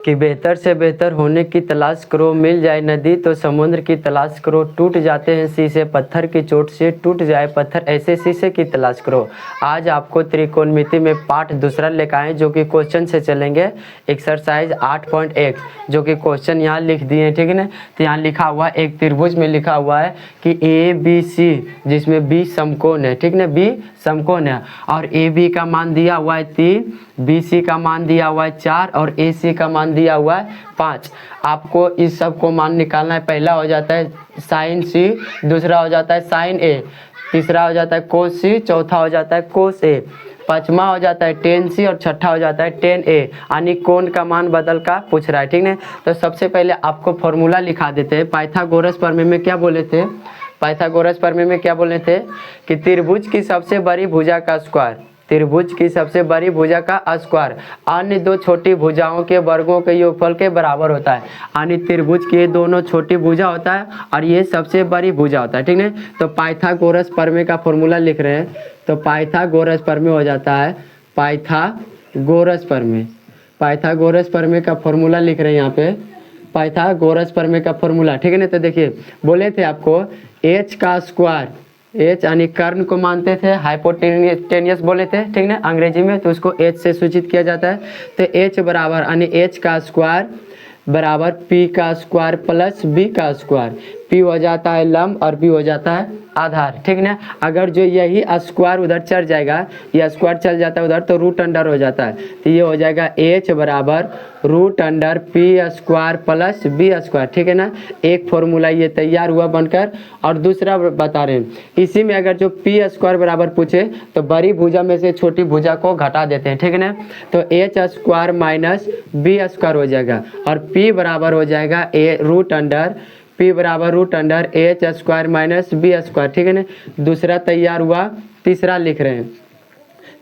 कि बेहतर से बेहतर होने की तलाश करो, मिल जाए नदी तो समुद्र की तलाश करो, टूट जाते हैं शीशे पत्थर की चोट से, टूट जाए पत्थर ऐसे शीशे की तलाश करो। आज आपको त्रिकोणमिति में पाठ दूसरा लेकर आए जो कि क्वेश्चन से चलेंगे। एक्सरसाइज 8.1 जो कि क्वेश्चन यहाँ लिख दिए हैं, ठीक है ना। तो यहाँ लिखा हुआ एक त्रिभुज में लिखा हुआ है कि ABC जिसमें B समकोण है, ठीक ना, B समकोण है और AB का मान दिया हुआ है 3, BC का मान दिया हुआ है 4 और AC का मान दिया हुआ है 5। आपको इस सब को मान निकालना है। पहला हो जाता है साइन C, दूसरा हो जाता है साइन A, तीसरा हो जाता है कोस C, चौथा हो जाता है कोस A, पांचवा हो जाता है टेन C और छठा हो जाता है टेन A। यानी कोण का मान बदल का पूछ रहा है, ठीक है। तो सबसे पहले आपको फॉर्मूला लिखा देते हैं। पाइथागोरस प्रमेय में क्या बोले थे? पाइथागोरस प्रमेय में क्या बोले थे कि त्रिभुज की सबसे बड़ी भुजा का स्क्वायर, त्रिभुज की सबसे बड़ी भुजा का स्क्वायर अन्य दो छोटी भुजाओं के वर्गों के योगफल के बराबर होता है। यानी त्रिभुज की दोनों छोटी भुजा होता है और ये सबसे बड़ी भुजा होता है, ठीक है। तो पाइथागोरस प्रमेय का फॉर्मूला लिख रहे हैं। तो पाइथागोरस प्रमेय हो जाता है पाइथागोरस प्रमेय, पाइथागोरस प्रमेय का फॉर्मूला लिख रहे हैं यहाँ पे, पाइथागोरस प्रमेय का फॉर्मूला, ठीक है ना। तो देखिए बोले थे आपको h का स्क्वायर, h यानी कर्ण को मानते थे, हाइपोटेनियस बोले थे, ठीक ना अंग्रेजी में, तो उसको h से सूचित किया जाता है। तो h बराबर यानी h का स्क्वायर बराबर p का स्क्वायर प्लस b का स्क्वायर। p हो जाता है लंब और b हो जाता है आधार, ठीक ना। अगर जो यही स्क्वायर उधर चल जाएगा, यह स्क्वायर चल जाता है उधर तो रूट अंडर हो जाता है। तो ये हो जाएगा h बराबर root under p square plus b square, ठीक है ना। एक फॉर्मूला ये तैयार हुआ बनकर। और दूसरा बता रहे हैं इसी में अगर जो p स्क्वायर बराबर पूछे तो बड़ी भुजा में से छोटी भुजा को घटा देते हैं, ठीक है ना। तो h square minus b square हो जाएगा और p बराबर हो जाएगा रूट अंडर p बराबर root under h square minus b square, ठीक है ना। दूसरा तैयार हुआ। तीसरा लिख रहे हैं,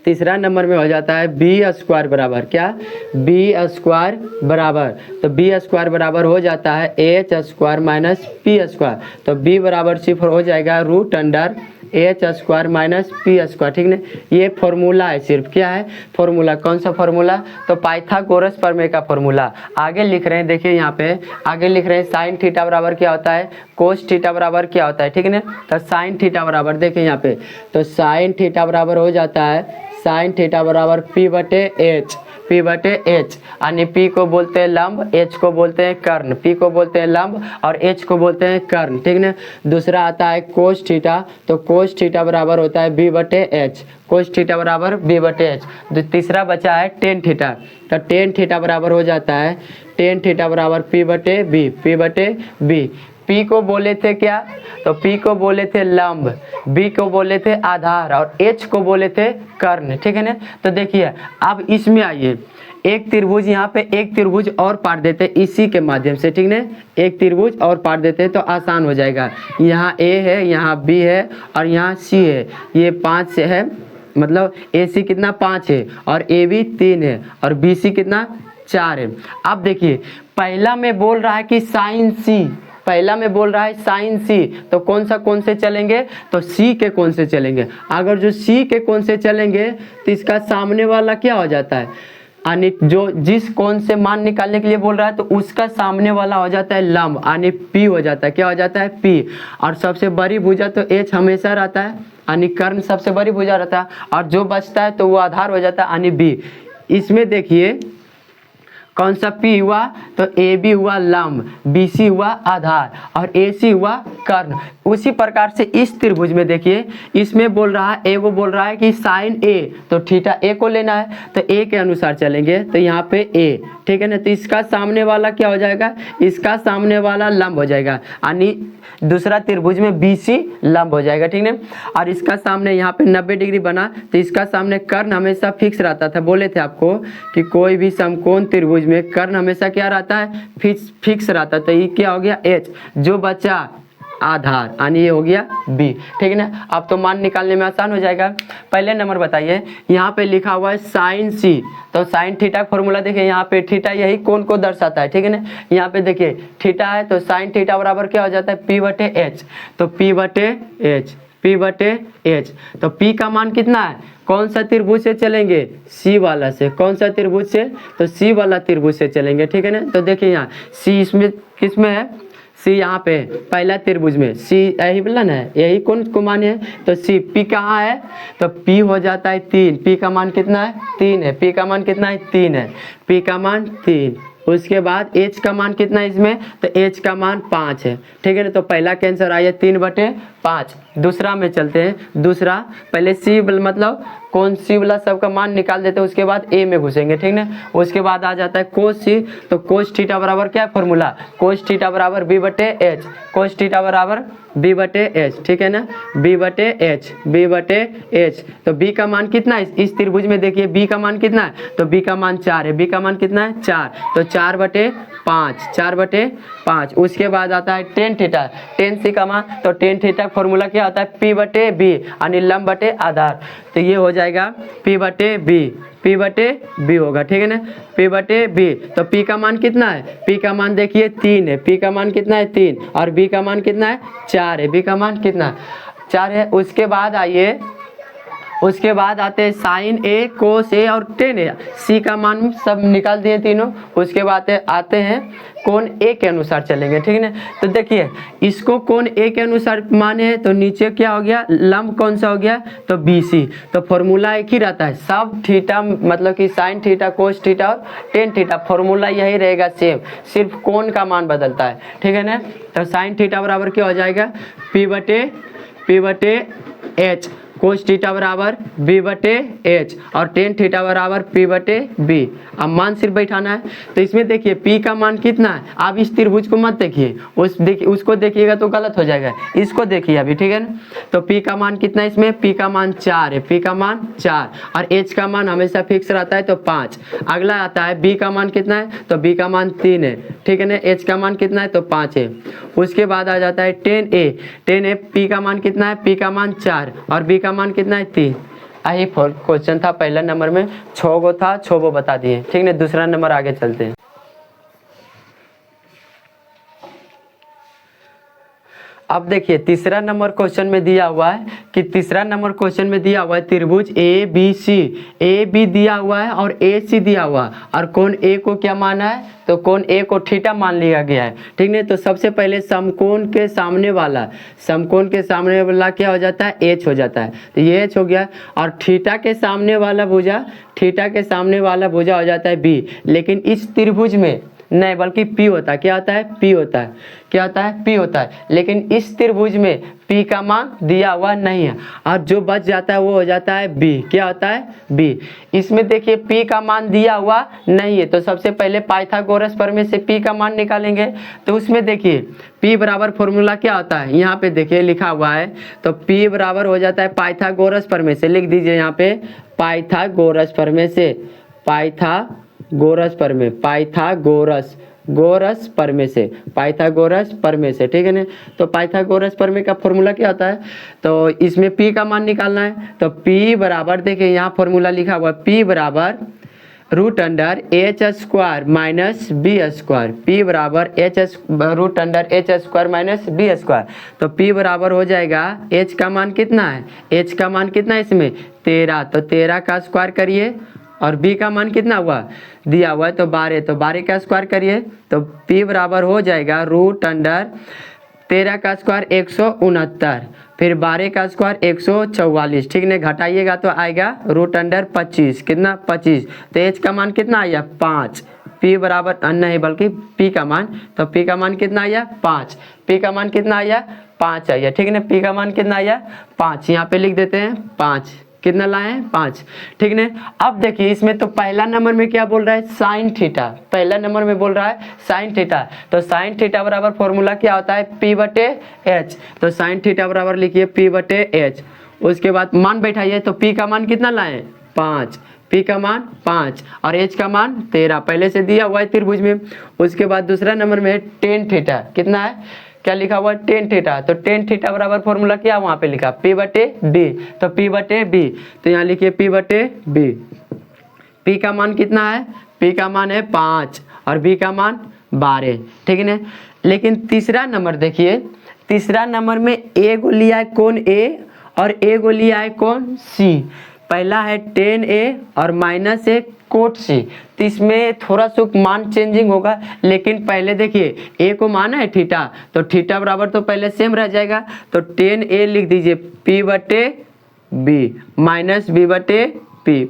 तीसरा नंबर में हो जाता है b स्क्वायर बराबर क्या, b स्क्वायर बराबर, तो b स्क्वायर बराबर हो जाता है h square minus p square. तो b बराबर सिर्फ हो जाएगा root under h square minus p square, ठीक है। ये फॉर्मूला है, सिर्फ क्या है फॉर्मूला, कौन सा फॉर्मूला? तो पाइथागोरस प्रमेय का फॉर्मूला। आगे लिख रहे हैं, देखिए यहाँ पे आगे लिख रहे हैं साइन थीटा बराबर क्या होता है, कोस थीटा बराबर क्या होता है, ठीक है ना। तो साइन थीटा बराबर देखिए यहाँ पे, तो साइन थीटा बराबर हो जाता है साइन थीटा बराबर p बटे h, p बटे h यानी p को बोलते हैं लंब, h को बोलते हैं कर्ण, p को बोलते हैं लंब और h को बोलते हैं कर्ण, ठीक ना। दूसरा आता है कोस थीटा, तो कोस थीटा बराबर होता है b बटे h, कोस थीटा बराबर b बटे h। तीसरा बचा है टेन थीटा, तो टेन थीटा बराबर हो जाता है टेन थीटा बराबर p बटे b, p बटे b। P को बोले थे क्या, तो P को बोले थे लंब, B को बोले थे आधार और H को बोले थे कर्ण, ठीक है ना। तो देखिए अब इसमें आइए, एक त्रिभुज यहाँ पे एक त्रिभुज और पाट देते इसी के माध्यम से, ठीक ना। एक त्रिभुज और पाट देते तो आसान हो जाएगा। यहाँ A है, यहाँ B है और यहाँ C है, ये 5 से है, मतलब AC कितना 5 है और AB 3 है और BC कितना 4 है। अब देखिए पहला में बोल रहा है कि साइन C, पहला में बोल रहा है साइन C, तो कौन सा कोण से चलेंगे, तो C के कोण से चलेंगे। अगर जो C के कोण से चलेंगे तो इसका सामने वाला क्या हो जाता है, यानी जो जिस कोण से मान निकालने के लिए बोल रहा है तो उसका सामने वाला हो जाता है लंब, यानी P हो जाता है, क्या हो जाता है P। और सबसे बड़ी भुजा तो H हमेशा रहता है, यानी कर्ण सबसे बड़ी भुजा रहता है और जो बचता है तो वो आधार हो जाता है, यानी B। इसमें देखिए कौन सा P हुआ, तो AB हुआ लंब, BC हुआ आधार और AC हुआ कर्ण। उसी प्रकार से इस त्रिभुज में देखिए, इसमें बोल रहा है A को बोल रहा है कि साइन A, तो थीटा A को लेना है तो A के अनुसार चलेंगे, तो यहाँ पे A, ठीक है ना। तो इसका सामने वाला क्या हो जाएगा, इसका सामने वाला लंब हो जाएगा, यानी दूसरा त्रिभुज में BC लंब हो जाएगा, ठीक है। और इसका सामने यहाँ पे 90 डिग्री बना, तो इसका सामने कर्ण हमेशा फिक्स रहता था। बोले थे आपको कि कोई भी समकोण त्रिभुज में कर्ण हमेशा क्या रहता है, फिक्स रहता है। तो ये क्या हो गया H, जो बचा आधार, यानी ये हो गया B, ठीक है ना। अब तो मान निकालने में आसान हो जाएगा। पहले नंबर बताइए, यहाँ पे लिखा हुआ है साइन C, तो साइन थीटा का फॉर्मूला देखिए, यहाँ पे थीटा यही कोण को दर्शाता है, ठीक है ना। यहाँ पे देखिए थीटा है तो साइन थीटा बराबर क्या हो जाता है P बटे H, तो P बटे H P/H। तो P का मान कितना है, कौन सा त्रिभुज से चलेंगे, C वाला से। कौन सा त्रिभुज से, तो C वाला त्रिभुज से चलेंगे, ठीक है ना। तो देखिए यहाँ C इसमें किस में है, C यहाँ पे पहला त्रिभुज में, C यही बोला ना, यही कौन को मान है, तो C। P कहाँ है, तो P हो जाता है 3, P का मान कितना है 3 है, P का मान कितना है 3 है, P का मान 3। उसके बाद H का मान कितना है इसमें, तो H का मान 5 है, ठीक है ना। तो पहला का आंसर आया 3/5। दूसरा में चलते हैं। दूसरा पहले C मतलब कौन सी वाला सबका मान निकाल देते हैं, उसके बाद A में घुसेंगे, ठीक ना। उसके बाद आ जाता है कोस C। तो कोस थीटा बराबर क्या है फॉर्मूला, कोस थीटा बराबर B/H, कोस थीटा बराबर B/H, ठीक है ना, B/H, B/H। तो B का मान कितना है इस त्रिभुज में, देखिए B का मान कितना है, तो B का मान 4 है, B का मान कितना है 4, तो 4/5, 4/5। उसके बाद आता है टेन थीटा, टेन C का मान, तो टेन थीटा फॉर्मूला क्या होता है P/B यानी लंब बटे आधार। तो ये हो जाएगा P/B, P/B होगा, ठीक है ना, P/B। तो P का मान कितना है, P का मान देखिए 3 है, P का मान कितना है 3, और B का मान कितना है 4 है, B का मान कितना है 4 है। उसके बाद आइए, उसके बाद आते हैं साइन A, कोस A और टेन A। C का मान सब निकाल दिए तीनों। उसके बाद आते हैं कोण A के अनुसार चलेंगे, ठीक है ना। तो देखिए इसको कोण A के अनुसार माने हैं, तो नीचे क्या हो गया, लंब कौन सा हो गया, तो BC। तो फॉर्मूला एक ही रहता है, सब थीटा मतलब कि साइन थीटा, कोस थीटा और टेन थीटा, फॉर्मूला यही रहेगा सेम, सिर्फ कोण का मान बदलता है, ठीक है ना। तो साइन थीटा बराबर क्या हो जाएगा P/H, कोस थीटा बराबर B/H और टेन थीटा बराबर P/B। अब मान सिर्फ बैठाना है। तो इसमें देखिए P का मान कितना है, आप इस त्रिभुज को मत देखिए, उसको देखिएगा तो गलत हो जाएगा, इसको देखिए अभी, ठीक है ना। तो P का मान कितना है इसमें, P का मान 4 है, P का मान 4, और H का मान हमेशा फिक्स रहता है तो 5। अगला आता है B का मान कितना है, तो B का मान 3 है, ठीक है ना, H का मान कितना है, तो 5 है। उसके बाद आ जाता है टेन A, P का मान कितना है, P का मान 4 और B का मान कितना है 3। यही क्वेश्चन था पहला नंबर में, 6 गो था, 6 गो बता दिए, ठीक है। दूसरा नंबर आगे चलते हैं। अब देखिए तीसरा नंबर क्वेश्चन में दिया हुआ है कि तीसरा नंबर क्वेश्चन में दिया हुआ है त्रिभुज ABC, AB दिया हुआ है और AC दिया हुआ है, और कोण A को क्या माना है, तो कोण A को थीटा मान लिया गया है, ठीक है। तो सबसे पहले समकोण के सामने वाला, समकोण के सामने वाला क्या हो जाता है, H हो जाता है, तो ये H हो गया। और थीटा के सामने वाला भुजा, थीटा के सामने वाला भुजा हो जाता है B। लेकिन इस त्रिभुज में नहीं, बल्कि P होता है, क्या होता है, P होता है, क्या होता है, P होता है। लेकिन इस त्रिभुज में P का मान दिया हुआ नहीं है, और जो बच जाता है वो हो जाता है B, क्या होता है B। इसमें देखिए P का मान दिया हुआ नहीं है, तो सबसे पहले पाइथागोरस प्रमेय से P का मान निकालेंगे। तो उसमें देखिए P बराबर फॉर्मूला क्या होता है, यहाँ पे देखिए लिखा हुआ है, तो P बराबर हो जाता है पाइथागोरस प्रमेय से, लिख दीजिए यहाँ पे पाइथागोरस प्रमेय से, पाइथागोरस प्रमेय, पाइथागोरस प्रमेय से, पाइथागोरस प्रमेय से, ठीक है ना। तो पाइथागोरस प्रमेय का फॉर्मूला क्या होता है, तो इसमें P का मान निकालना है। तो P बराबर देखिए यहाँ फॉर्मूला लिखा हुआ है, P बराबर √H² माइनस B², P बराबर √H² माइनस B²। तो P बराबर हो जाएगा, H का मान कितना है, H का मान कितना है इसमें 13, तो 13 का स्क्वायर करिए, और B का मान कितना हुआ दिया हुआ है तो 12, तो 12 का स्क्वायर करिए, तो P बराबर हो जाएगा √13 का स्क्वायर 169, फिर 12 का स्क्वायर 144, ठीक है। घटाइएगा तो आएगा √25, कितना 25। तो H का मान कितना आया 5, P बराबर नहीं बल्कि P का मान, तो P का मान कितना आया 5, P का मान कितना आया 5 आया, ठीक है ना। P का मान कितना आया 5, यहाँ पे लिख देते हैं 5, कितना लाए 5, ठीक है। अब देखिए इसमें तो पहला नंबर में क्या बोल रहा है, साइन थीटा, पहला नंबर में बोल रहा है साइन थीटा। तो साइन थीटा बराबर फॉर्मूला क्या होता है P/H। तो साइन थीटा बराबर लिखिए P/H। उसके बाद मान बैठाइए, तो P का मान कितना लाए 5, P का मान 5 और H का मान 13 पहले से दिया हुआ है त्रिभुज में। उसके बाद दूसरा नंबर में टेन थीटा, कितना है, क्या लिखा हुआ है टेन थीटा। तो टेन थीटा बराबर फॉर्मूला क्या वहाँ पे लिखा P/B, तो P/B, तो यहाँ लिखिए P/B। P का मान कितना है, P का मान है 5 और B का मान 12, ठीक है ना। लेकिन तीसरा नंबर देखिए, तीसरा नंबर में A को लिया है कोण A और ए को लिया है कौन, सी। पहला है टेन ए और माइनस ए कोट सी, तो इसमें थोड़ा सा मान चेंजिंग होगा, लेकिन पहले देखिए ए को माना है थीटा, तो थीटा बराबर तो पहले सेम रह जाएगा, तो टेन ए लिख दीजिए पी बटे बी माइनस बी बटे पी,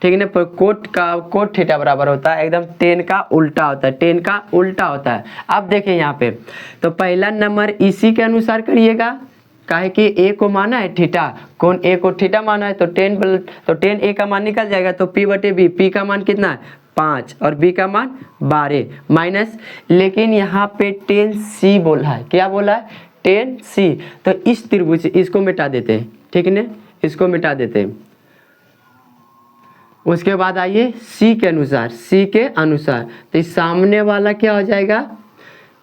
ठीक है ना। पर कोट थीटा बराबर होता है एकदम टेन का उल्टा होता है, टेन का उल्टा होता है। अब देखिए यहाँ पे तो पहला नंबर इसी के अनुसार करिएगा, काहे कि ए को माना है थीटा, कौन ए को थीटा माना है, तो टेन ए का मान निकल जाएगा, तो पी बटे बी, पी का मान कितना है 5 और बी का मान 12 माइनस, लेकिन यहाँ पे टेन सी बोला है, क्या बोला है टेन सी, तो इस त्रिभुज इसको मिटा देते हैं, ठीक है ना, इसको मिटा देते हैं। उसके बाद आइए सी के अनुसार, तो इस सामने वाला क्या हो जाएगा,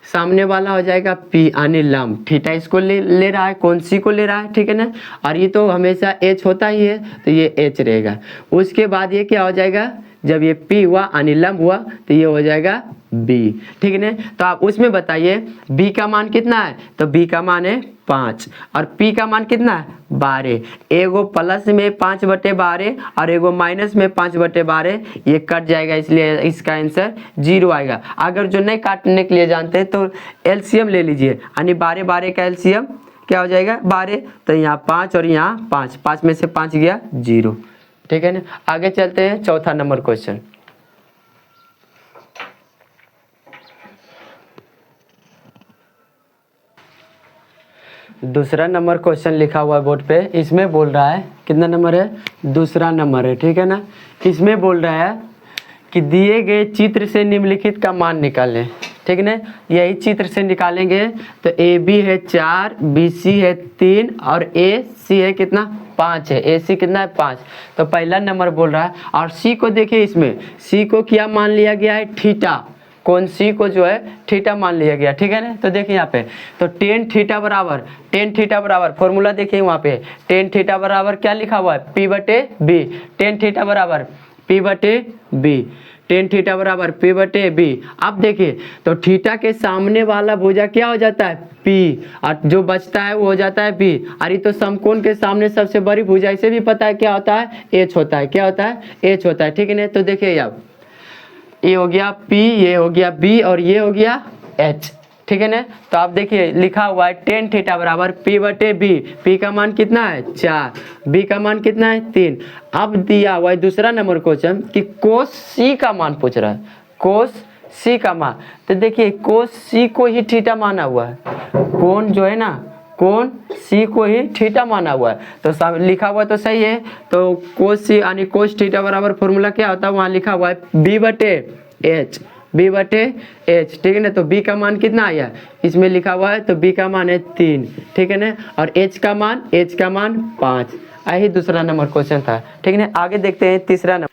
सामने वाला हो जाएगा P यानी लंब, थीटा इसको ले रहा है, कौन सी को ले रहा है, ठीक है ना, और ये तो हमेशा H होता ही है, तो ये H रहेगा। उसके बाद ये क्या हो जाएगा, जब ये P हुआ यानी लंब हुआ, तो ये हो जाएगा B, ठीक है ना। तो आप उसमें बताइए B का मान कितना है, तो B का मान है 5 और P का मान कितना है 12, एगो प्लस में 5/12 और एगो माइनस में 5/12, ये कट जाएगा, इसलिए इसका आंसर 0 आएगा। अगर जो नहीं काटने के लिए जानते हैं तो एलसीएम ले लीजिए, यानी 12 का एलसीएम क्या हो जाएगा 12, तो यहाँ 5 और यहाँ 5, 5 में से 5 गया 0, ठीक है ना। आगे चलते हैं चौथा नंबर क्वेश्चन। दूसरा नंबर क्वेश्चन लिखा हुआ है बोर्ड पे, इसमें बोल रहा है कितना नंबर है, दूसरा नंबर है, ठीक है ना। इसमें बोल रहा है कि दिए गए चित्र से निम्नलिखित का मान निकालें, ठीक है ना। यही चित्र से निकालेंगे, तो ए बी है 4, बी सी है 3 और ए सी है कितना 5 है, ए सी कितना है 5। तो पहला नंबर बोल रहा है, और सी को देखिए, इसमें सी को क्या मान लिया गया है थीटा, कौन सी को जो है थीटा मान लिया गया, ठीक है ना। तो देखिए यहाँ पे तो टेन थीटा बराबर फॉर्मूला देखिए वहाँ पे, टेन थीटा बराबर क्या लिखा हुआ है P बटे बी, टेन थीटा बराबर P बटे बी, टेन थीटा बराबर P बटे बी। अब देखिए तो थीटा के सामने वाला भुजा क्या हो जाता है P, और जो बचता है वो हो जाता है B, अरे तो समकोण के सामने सबसे बड़ी भुजा, इसे भी पता है क्या होता है H होता है, क्या होता है H होता है, ठीक है ना। तो देखिए अब ये हो गया P, ये हो गया B और ये हो गया H, ठीक है ना। तो आप देखिए लिखा हुआ है टेन थीटा बराबर P बटे B, P का मान कितना है 4, B का मान कितना है 3। अब दिया हुआ है दूसरा नंबर क्वेश्चन कि कोस C का मान पूछ रहा है, कोस C का मान, तो देखिए कोस C को ही थीटा माना हुआ है, कौन जो है ना कौन सी को ही थीटा माना हुआ है, तो लिखा हुआ तो सही है। तो कोस सी यानी कोस थीटा बराबर फॉर्मूला क्या होता है, वहाँ लिखा हुआ है बी बटे एच, बी बटे एच, ठीक है ना। तो बी का मान कितना आया, इसमें लिखा हुआ है, तो बी का मान है 3, ठीक है ना, और एच का मान 5। यही दूसरा नंबर क्वेश्चन था, ठीक है ना। आगे देखते हैं तीसरा नंबर,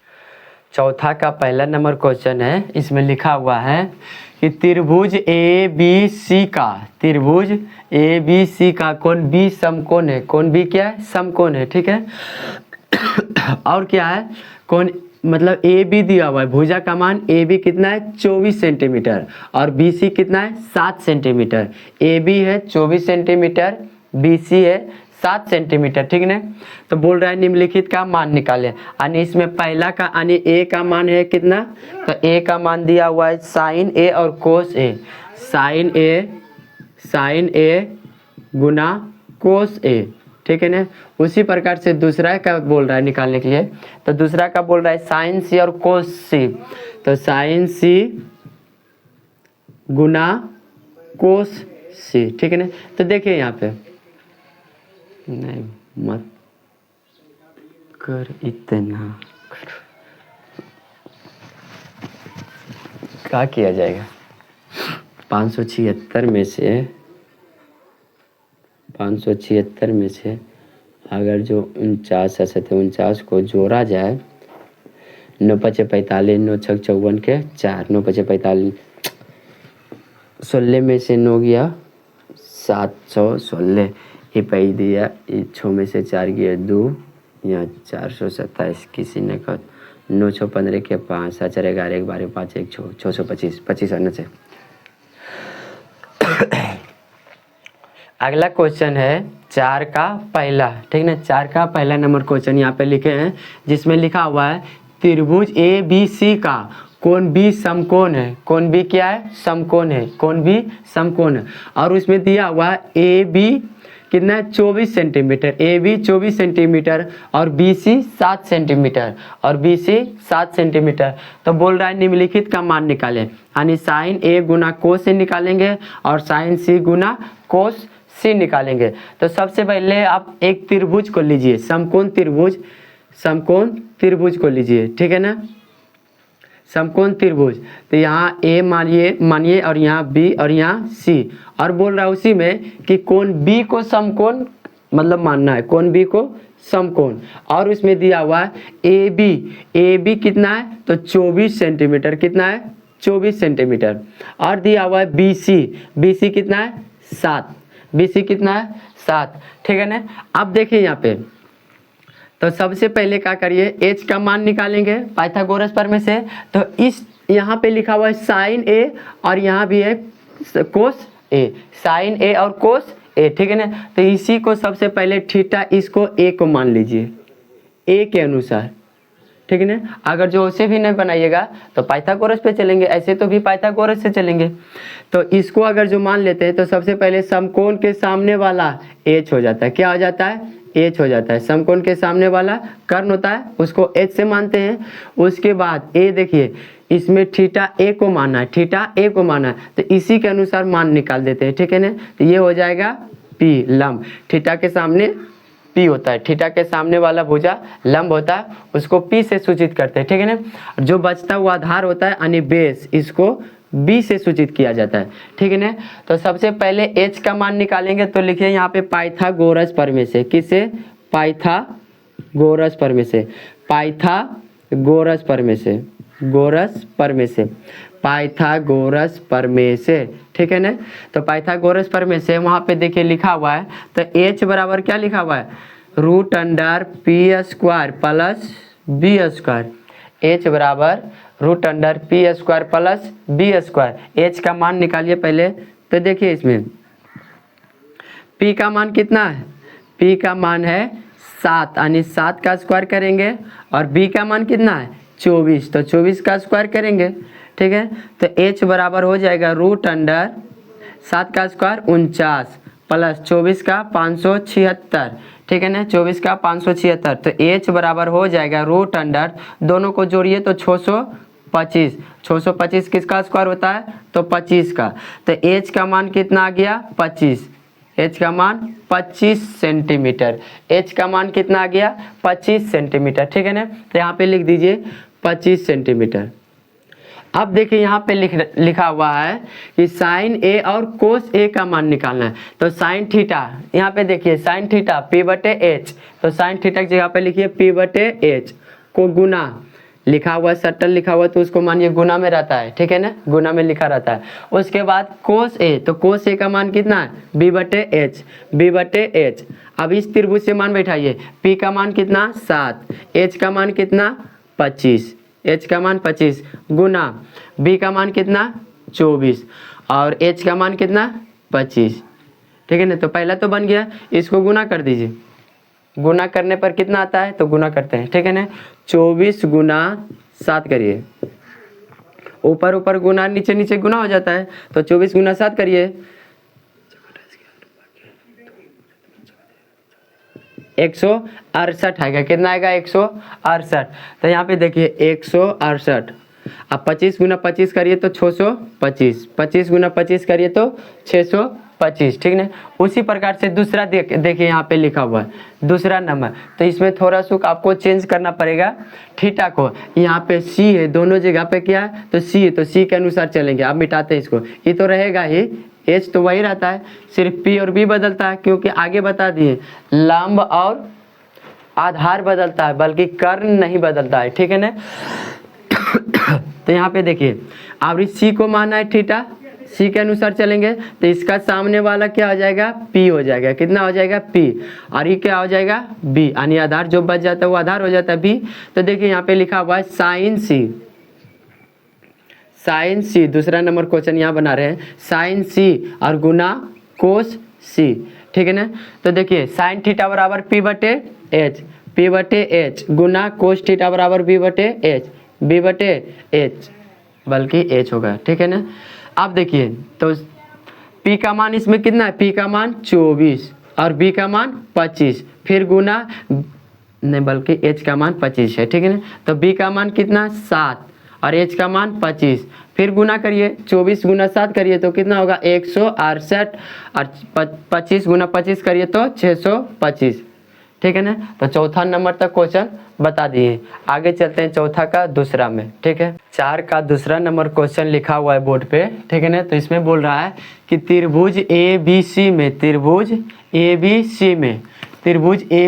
चौथा का पहला नंबर क्वेश्चन है, इसमें लिखा हुआ है कि त्रिभुज ए बी सी का, त्रिभुज ए बी सी का कौन बी समकोण है, कौन बी क्या है समकोण है, ठीक है। और क्या है कौन, मतलब ए बी दिया हुआ है, भुजा का मान ए बी कितना है 24 सेंटीमीटर और बी सी कितना है 7 सेंटीमीटर, ए बी है 24 सेंटीमीटर, बी सी है 7 सेंटीमीटर, ठीक है ना। तो बोल रहा है निम्नलिखित का मान निकालें, यानी इसमें पहला का यानी ए का मान है कितना, तो ए का मान दिया हुआ है साइन ए और कोस ए, साइन ए गुना कोस ए, ठीक है ना। उसी प्रकार से दूसरा का बोल रहा है निकालने के लिए, तो दूसरा का बोल रहा है साइन सी और कोस सी, तो साइन सी गुना कोस सी, ठीक है ना। तो देखिए यहाँ पे नहीं मत कर इतना, क्या किया जाएगा, 576 में से अगर जो 49 है तो 49 को जोड़ा जाए, 9 5 45, 9 6 54 के 4, 9 5 45, 16 में से 9 गया 716, ये पै दिया, 6 में से 4 गया 2, यहाँ 427, किसी ने कहा 9 6 15 के 5, 7 4 11 1 12 5 1 6 625, 25 आना चाहिए। अगला क्वेश्चन है 4 का पहला, ठीक ना, 4 का पहला नंबर क्वेश्चन यहाँ पे लिखे हैं, जिसमें लिखा हुआ है त्रिभुज ए बी सी का कोण बी समकोण है। कोण बी क्या है? समकोण है। कोण बी समकोण है। और उसमें दिया हुआ है ए बी कितना है? 24 सेंटीमीटर। ए बी 24 सेंटीमीटर और बी सी 7 सेंटीमीटर और बी सी 7 सेंटीमीटर। तो बोल रहा है निम्नलिखित का मान निकालें, यानी साइन ए गुना कोस ए निकालेंगे और साइन सी गुना कोस सी निकालेंगे। तो सबसे पहले आप एक त्रिभुज को लीजिए, समकोण त्रिभुज, समकोण त्रिभुज को लीजिए, ठीक है ना, समकोण त्रिभुज। तो यहाँ ए मानिए और यहाँ बी और यहाँ सी, और बोल रहा है उसी में कि कोण बी को समकोण मतलब मानना है, कोण बी को समकोण। और उसमें दिया हुआ है ए बी कितना है? तो 24 सेंटीमीटर। कितना है? 24 सेंटीमीटर। और दिया हुआ है बी सी कितना है? 7। बी सी कितना है? 7, ठीक है ना। अब देखिए यहाँ पे, तो सबसे पहले क्या करिए, एच का मान निकालेंगे पाइथागोरस प्रमेय से। तो इस यहाँ पे लिखा हुआ है साइन ए और यहाँ भी है कोस ए, साइन ए और कोस ए, ठीक है ना। तो इसी को सबसे पहले थीटा, इसको ए को मान लीजिए, ए के अनुसार, ठीक है ना। अगर जो उसे भी नहीं बनाइएगा तो पाइथागोरस पे चलेंगे, ऐसे तो भी पाइथागोरस से चलेंगे। तो इसको अगर जो मान लेते हैं तो सबसे पहले समकोण के सामने वाला एच हो जाता है। क्या हो जाता है? एच हो जाता है। समकोण के सामने वाला कर्ण होता है, उसको एच से मानते हैं। उसके बाद ए देखिए, इसमें थीटा ए को माना है, थीटा ए को माना है, तो इसी के अनुसार मान निकाल देते हैं, ठीक है ना। तो ये हो जाएगा पी लंब, थीटा के सामने पी होता है, थीटा के सामने वाला भुजा लंब होता है, उसको पी से सूचित करते हैं, ठीक है ना। जो बचता हुआ आधार होता है यानी बेस, इसको बी से सूचित किया जाता है, ठीक है ना। तो सबसे पहले एच का मान निकालेंगे, तो लिखिए यहाँ पे पाइथागोरस प्रमेय से। किससे? पाइथागोरस प्रमेय से, पाइथागोरस प्रमेय से, गोरस प्रमेय से, पाइथागोरस प्रमेय से, ठीक है ना। तो पाइथागोरस प्रमेय से वहाँ पे देखिए लिखा हुआ है, तो h बराबर क्या लिखा हुआ है? Root under P square plus B square. h बराबर root under P square plus B square. h का मान निकालिए पहले। तो देखिए इसमें p का मान कितना है? p का मान है 7, यानी 7 का स्क्वायर करेंगे, और b का मान कितना है? 24, तो 24 का स्क्वायर करेंगे, ठीक है। तो h बराबर हो जाएगा रूट अंडर 7 का स्क्वायर 49 प्लस 24 का 576, ठीक है ना, 24 का 576। तो h बराबर हो जाएगा रूट अंडर, दोनों को जोड़िए तो 625, 625 किसका स्क्वायर होता है? तो 25 का। तो h का मान कितना आ गया? 25। h का मान 25 सेंटीमीटर। h का मान कितना आ गया? 25 सेंटीमीटर, ठीक है ना। तो यहाँ पे लिख दीजिए 25 सेंटीमीटर। अब देखिए यहाँ पे लिखा हुआ है कि साइन ए और कोस ए का मान निकालना है। तो साइन थीटा, यहाँ पे देखिए साइन थीटा पी बटे एच, तो साइन थीटा की जगह पे लिखिए पी बटे एच को गुना, लिखा हुआ सटल लिखा हुआ तो उसको मानिए गुना में रहता है, ठीक है ना, गुना में लिखा रहता है। उसके बाद कोस ए, तो कोस ए का मान कितना है? बी बटे एच, बी बटे एच। अब इस त्रिभुज से मान बैठाइए, पी का मान कितना? 7, एच का मान कितना? 25, h का मान 25 गुना b का मान कितना? 24 और h का मान कितना? 25, ठीक है ना। तो पहला तो बन गया, इसको गुना कर दीजिए। गुना करने पर कितना आता है? तो गुना करते हैं, ठीक है ना। 24 गुना 7 करिए, ऊपर ऊपर गुना, नीचे नीचे गुना हो जाता है। तो 24 गुना 7 करिए, 168 आएगा। कितना आएगा? 168। तो यहाँ पे देखिए 168। अब 25 गुना 25 करिए तो 625, 25 गुना 25 करिए तो 625, ठीक ना। उसी प्रकार से दूसरा देखिए यहाँ पे लिखा हुआ है दूसरा नंबर, तो इसमें थोड़ा सा आपको चेंज करना पड़ेगा थीटा को। यहाँ पे सी है, दोनों जगह पे क्या है? तो सी है, तो सी के अनुसार चलेंगे। आप मिटाते हैं इसको, ये तो रहेगा ही, एच तो वही रहता है, सिर्फ पी और बी बदलता है, क्योंकि आगे बता दिए लंब और आधार बदलता है, बल्कि कर्ण नहीं बदलता है, ठीक है ना। तो यहाँ पे देखिए आवृत्ति सी को माना है थीटा, सी के अनुसार चलेंगे, तो इसका सामने वाला क्या हो जाएगा? पी हो जाएगा। कितना हो जाएगा? पी, और ये क्या हो जाएगा? बी, यानी आधार जो बच जाता है वो आधार हो जाता है बी। तो देखिए यहाँ पे लिखा हुआ है साइन सी, साइन सी, दूसरा नंबर क्वेश्चन यहाँ बना रहे हैं, साइन सी और गुना कोस सी। ठीक है ना। तो देखिए साइन थीटा बराबर पी बटे एच गुना कोस थीटा बराबर बी बटे एच बल्कि एच होगा, ठीक है ना। अब देखिए तो पी का मान इसमें कितना है, पी का मान 24 और बी का मान 25, फिर गुना नहीं बल्कि एच का मान 25 है, ठीक है ना। तो बी का मान कितना 7 और एच का मान 25, फिर गुना करिए 24 गुना 7 करिए तो कितना होगा 168 और 25 गुना 25 करिए तो 625, ठीक है ना। तो चौथा नंबर तक क्वेश्चन बता दिए। आगे चलते हैं चौथा का दूसरा में, ठीक है। 4 का दूसरा नंबर क्वेश्चन लिखा हुआ है बोर्ड पे, ठीक है ना। तो इसमें बोल रहा है कि त्रिभुज ए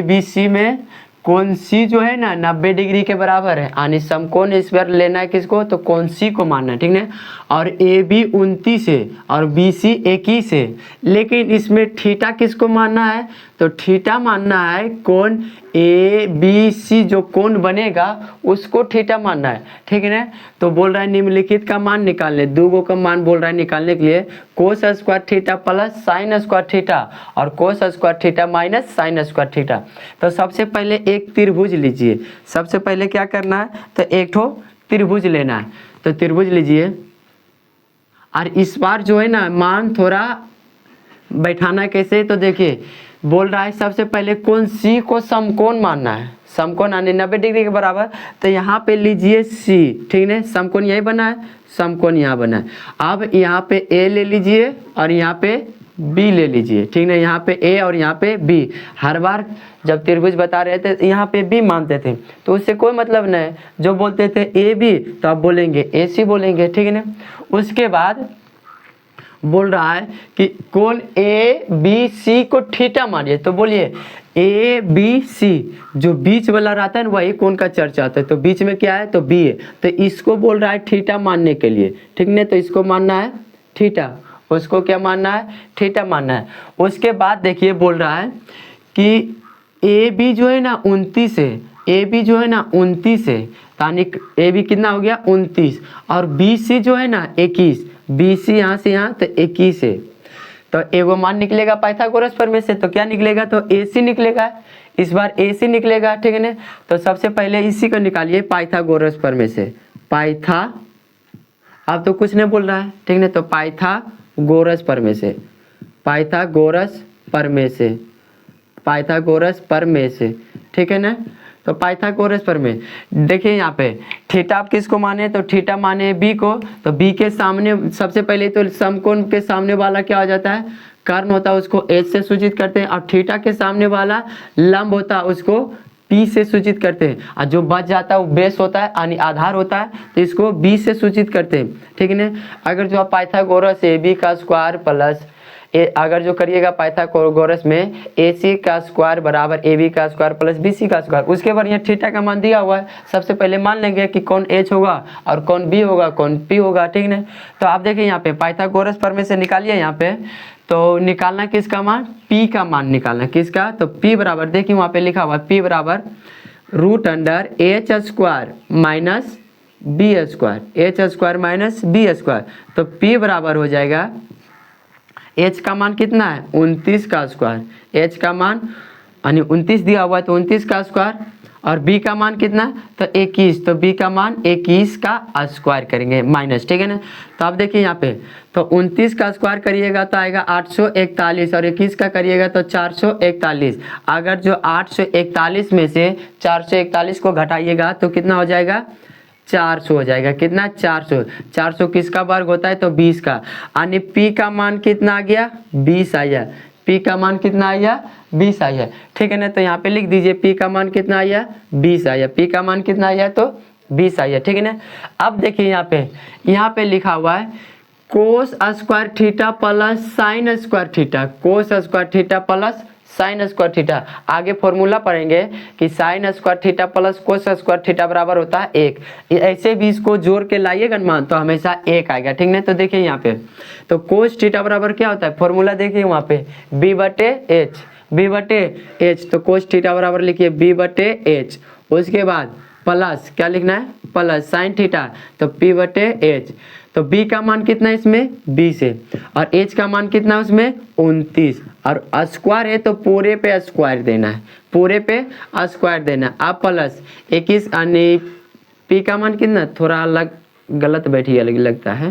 बी सी में कौन सी जो है ना 90 डिग्री के बराबर है, यानी समकोण इस बार लेना है किसको, तो कौन सी को मानना है, ठीक है। और ए बी 29 है और बी सी 21 है, लेकिन इसमें थीटा किसको मानना है, तो थीटा मानना है कोण ए बी सी जो कोण बनेगा उसको थीटा मानना है, ठीक है ना। तो बोल रहा है निम्नलिखित का मान निकालने, दो का मान बोल रहा है निकालने के लिए, cos square theta plus sine square theta और cos square theta minus sine square theta. तो सबसे पहले एक त्रिभुज लीजिए, सबसे पहले क्या करना है, तो एक ठो त्रिभुज लेना है। तो त्रिभुज लीजिए और इस बार जो है ना मान थोड़ा बैठाना कैसे, तो देखिए बोल रहा है सबसे पहले कौन सी को समकोण मानना है, समकोण यानी 90 डिग्री के बराबर। तो यहाँ पे लीजिए सी, ठीक है, समकोण यही बना है, समकोण यहाँ बना है। अब यहाँ पे ए ले लीजिए और यहाँ पे बी ले लीजिए, ठीक है। यहाँ पे ए और यहाँ पे बी, हर बार जब त्रिभुज बता रहे थे यहाँ पे बी मानते थे तो उससे कोई मतलब नहीं, जो बोलते थे ए बी तो आप बोलेंगे ए सी बोलेंगे, ठीक है ना। उसके बाद बोल रहा है कि कोण ए बी सी को थीटा मानिए, तो बोलिए ए बी सी जो बीच वाला रहता है ना वही कोण का चर्चा होता है, तो बीच में क्या है, तो बी है, तो इसको बोल रहा है थीटा मानने के लिए, ठीक है। तो इसको मानना है थीटा, उसको क्या मानना है, थीटा मानना है। उसके बाद देखिए बोल रहा है कि ए बी जो है ना 29 है, ए बी जो है ना 29 है, यानी ए बी कितना हो गया 29 और बी सी जो है ना 21, बी सी यहाँ से यहाँ तो 21 है। तो एगो मान निकलेगा पाइथागोरस प्रमेय से, तो क्या निकलेगा, तो ए सी निकलेगा, इस बार ए सी निकलेगा, ठीक है ना। तो सबसे पहले इसी को निकालिए पाइथागोरस प्रमेय से, पाइथा, अब तो कुछ नहीं बोल रहा है, ठीक है। तो पाइथागोरस प्रमेय से, पाइथागोरस प्रमेय से, पाइथागोरस प्रमेय से, ठीक है ना। तो पाइथागोरस प्रमेय देखिए यहाँ पे थीटा आप किसको माने, तो थीटा माने बी को, तो बी के सामने सबसे पहले तो समकोण के सामने वाला क्या हो जाता है, कर्ण होता है, उसको एच से सूचित करते हैं, और थीटा के सामने वाला लंब होता है उसको पी से सूचित करते हैं, और जो बच जाता है वो बेस होता है यानी आधार होता है, तो इसको बी से सूचित करते हैं, ठीक है ना। अगर जो आप पाइथागोरस ए बी का स्क्वायर प्लस अगर जो करिएगा पाइथागोरस में ए सी का स्क्वायर बराबर ए बी का स्क्वायर प्लस बी सी का स्क्वायर, उसके बाद यहाँ थीटा का मान दिया हुआ है, सबसे पहले मान लेंगे कि कौन एच होगा और कौन बी होगा, कौन पी होगा, ठीक है। तो आप देखिए यहाँ पे पाइथागोरस प्रमेय से निकालिए, यहाँ पे तो निकालना किसका मान, पी का मान निकालना, किसका, तो पी बराबर देखिए वहाँ पे लिखा हुआ पी बराबर root under H square minus B square, H square minus B square. तो पी बराबर हो जाएगा एच का मान कितना है 29 का स्क्वायर, एच का मान यानी 29 दिया हुआ है तो 29 का स्क्वायर, और बी का मान कितना तो 21, तो बी का मान 21 का स्क्वायर करेंगे माइनस, ठीक है ना। तो आप देखिए यहाँ पे तो 29 का स्क्वायर करिएगा तो आएगा 841 और 21 का करिएगा तो 441। अगर जो 841 में से 441 को घटाइएगा तो कितना हो जाएगा 400 हो जाएगा, कितना 400, 400 किसका वर्ग होता है तो 20 का, यानी पी का मान कितना आ गया 20 आया, पी का मान कितना आया 20 आया, ठीक है ना। तो यहाँ पे लिख दीजिए पी का मान कितना आया 20 आया, पी का मान कितना आया तो 20 आया, ठीक है ना। अब देखिए यहाँ पे लिखा हुआ है कोस square theta plus sine square theta, कोस square theta plus sine square theta. आगे फॉर्मूला पढ़ेंगे कि sign square theta plus cos square theta बराबर होता है 1। ऐसे भी इसको जोड़ के लाइएगा मान तो हमेशा 1 आएगा, ठीक है। तो देखिए यहाँ पे तो कोस थीटा बराबर क्या होता है, फॉर्मूला देखिए वहाँ पे बी बटे एच, तो कोस थीटा बराबर लिखिए बी बटे एच, उसके बाद प्लस क्या लिखना है प्लस साइन थीटा तो पी बटे एच। तो बी का मान कितना है इसमें 20 है और एच का मान कितना है उसमें 29, और स्क्वायर है तो पूरे पे स्क्वायर देना है, पूरे पे स्क्वायर देना है। अब प्लस 21 यानी पी का मान कितना, थोड़ा अलग गलत बैठी अलग लगता है,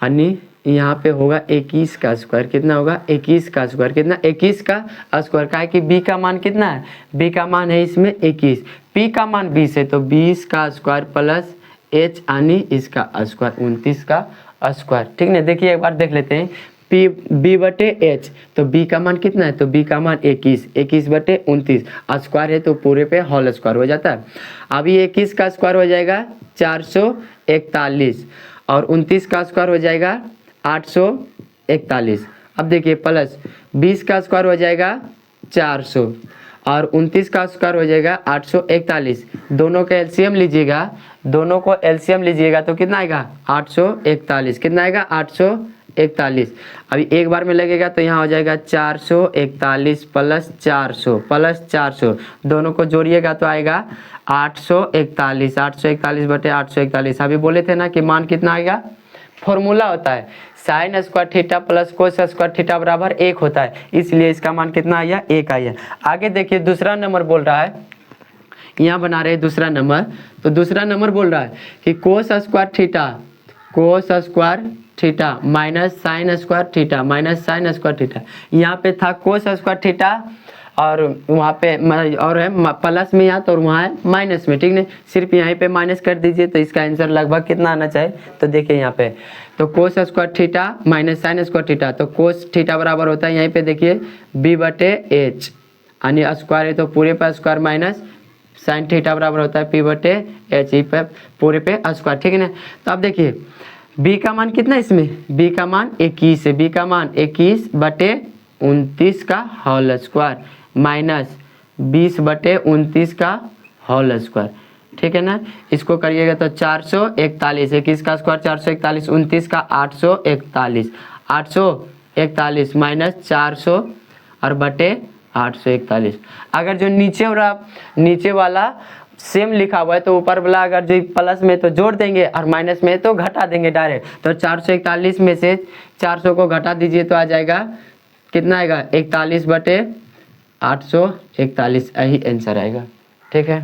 यानी यहाँ पे होगा 21 का स्क्वायर। कितना होगा, 21 का स्क्वायर। कितना, 21 का स्क्वायर। का है कि बी का मान कितना है, बी का मान है इसमें 21, पी का मान 20 है तो 20 का स्क्वायर प्लस एच यानी इसका स्क्वायर 29 का स्क्वायर। ठीक ना, देखिए एक बार देख लेते हैं। पी बी बटे एच, तो बी का मान कितना है, तो बी का मान 21, 21 बटे 29, स्क्वायर है तो पूरे पे होल स्क्वायर हो जाता है। अभी 21 का स्क्वायर हो जाएगा 441 और 29 का स्क्वायर हो जाएगा 841। अब देखिए प्लस 20 का स्क्वायर हो जाएगा 400 और 29 का स्क्वायर हो जाएगा 841। दोनों का एलसीएम लीजिएगा, दोनों को एलसीएम लीजिएगा तो कितना आएगा 841। कितना आएगा 841। अभी एक बार में लगेगा तो यहाँ हो जाएगा 441 प्लस 400 दोनों को जोड़िएगा तो आएगा 841। 841 बटे 841। अभी बोले थे ना कि मान कितना आएगा, फॉर्मूला होता है sign square theta plus cos square theta बराबर 1 होता है, इसलिए इसका मान कितना आया, 1 आया। आगे देखिए दूसरा नंबर बोल रहा है, यहाँ बना रहे हैं दूसरा नंबर। तो दूसरा नंबर बोल रहा है कि कोस square theta minus sine square theta. यहाँ पे था कोस स्क्वायर थीटा और वहाँ पे और है प्लस में यहाँ तो, और वहाँ है माइनस में। ठीक नहीं, सिर्फ यहीं पे माइनस कर दीजिए तो इसका आंसर लगभग कितना आना चाहिए। तो देखिए यहाँ पे तो कोस square theta minus sine square theta, तो कोस थीटा बराबर होता है यहीं पे देखिए बी बटे एच, यानी स्क्वायर है तो पूरे पे स्क्वायर माइनस साइन थीटा बराबर होता है पी बटे एच, ई पे पूरे पे स्क्वायर। ठीक है ना, तो अब देखिए बी का मान कितना है इसमें, बी का मान 21 है, बी का मान 21 बटे 29 का होल स्क्वायर माइनस 20 बटे 29 का होल स्क्वायर। ठीक है ना, इसको करिएगा तो 441, 21 का स्क्वायर 441, 29 का 841, 841 माइनस 400 और बटे 841। अगर जो नीचे वाला सेम लिखा हुआ है तो ऊपर वाला अगर जो प्लस में तो जोड़ देंगे और माइनस में तो घटा देंगे डायरेक्ट। तो 441 में से 400 को घटा दीजिए तो आ जाएगा कितना आएगा, 41 बटे 841, यही आंसर आएगा। ठीक है।